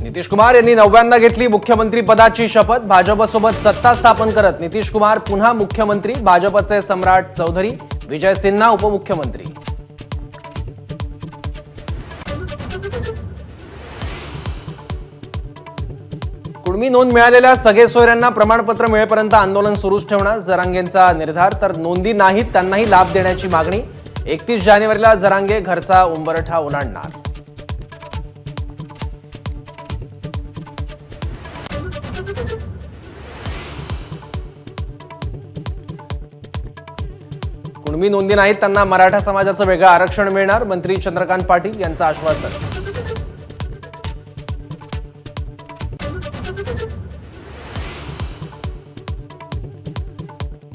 नितीश कुमार यांनी 9व्यांदा घेतली मुख्यमंत्री पदाची शपथ। भाजपसोबत सत्ता स्थापन करत नितीश कुमार पुन्हा मुख्यमंत्री। भाजपचे सम्राट चौधरी, विजय सिन्हा उपमुख्यमंत्री। कुणबी नोंद मिळालेल्या सगळे सोयऱ्यांना प्रमाणपत्र मिळेपर्यंत आंदोलन सुरूच ठेवणार जरांगेंचा निर्धार। तर नोंदी नाहीत त्यांनाही लाभ देण्याची मागणी। 31 जानेवारीला जरांगे घरचा उंबरठा ओलांडणार। कुणबी नोंदी नाहीत त्यांना मराठा समाजाचं वेगळं आरक्षण मिळणार। मंत्री चंद्रकांत पाटील यांचं आश्वासन।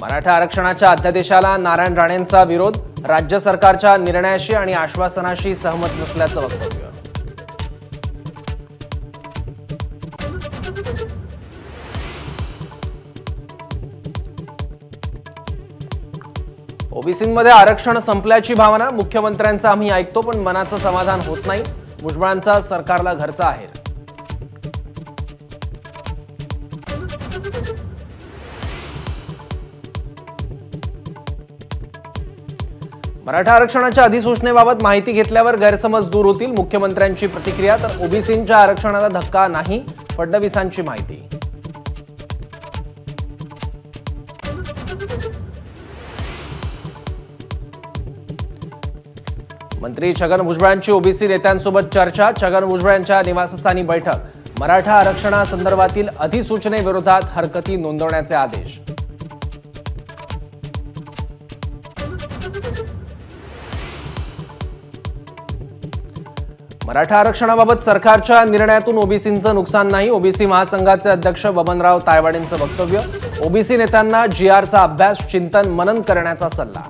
मराठा आरक्षणाच्या अध्यादेशाला नारायण राणेंचा विरोध। राज्य सरकारच्या निर्णयाशी आणि आश्वासनाशी सहमत नसल्याचं वक्तव्य। ओबीसींमध्ये आरक्षण संपल्याची भावना। मुख्यमंत्र्यांचं आम्ही ऐकतो पण मनाचं समाधान होत नाही। भुजबळांचा सरकारला घरचा आहेर। मराठा आरक्षणाच्या अधिसूचनेबाबत माहिती घेतल्यावर गैरसमज दूर होतील। मुख्यमंत्र्यांची प्रतिक्रिया। तर ओबीसींच्या आरक्षणाला धक्का नाही, फडणवीसांची माहिती। मंत्री छगन भुजबळांची ओबीसी नेत्यांसोबत चर्चा। छगन भुजबळांच्या निवासस्थानी बैठक। मराठा आरक्षणासंदर्भातील अधिसूचनेविरोधात हरकती नोंदवण्याचे आदेश। मराठा आरक्षणाबाबत सरकारच्या निर्णयातून ओबीसींचं नुकसान नाही। ओबीसी महासंघाचे अध्यक्ष बबनराव तायवाडेंचं वक्तव्य। ओबीसी नेत्यांना जीआरचा अभ्यास, चिंतन, मनन करण्याचा सल्ला।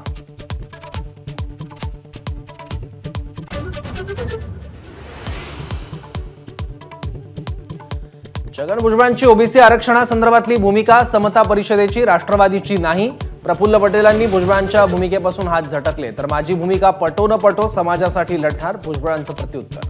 छगन भुजबळांची ओबीसी आरक्षणासंदर्भातली भूमिका समता परिषदेची, राष्ट्रवादीची नाही। प्रफुल्ल पटेलांनी भुजबळांच्या भूमिकेपासून हात झटकले। तर माझी भूमिका पटो न पटो समाजासाठी लढणार, भुजबळांचं प्रत्युत्तर।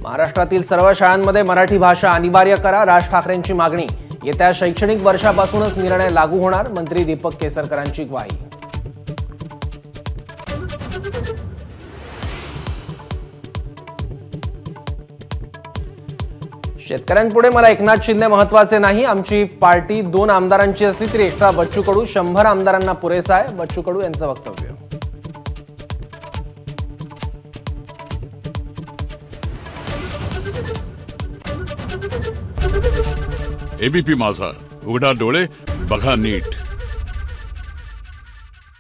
महाराष्ट्रातील सर्व शाळांमध्ये मराठी भाषा अनिवार्य करा, राज ठाकरेंची मागणी। येत्या शैक्षणिक वर्षापासूनच निर्णय लागू होणार, मंत्री दीपक केसरकरांची ग्वाही। शेतकऱ्यांपुढे मला एकनाथ शिंदे महत्त्वाचे नाही। आमची पार्टी 2 आमदारांची असली तरी एक्स्ट्रा बच्चू कडू 100 आमदारांना पुरेसा आहे, बच्चू कडू यांचं वक्तव्य। एबीपी माझा, उघडा डोळे बघा नीट।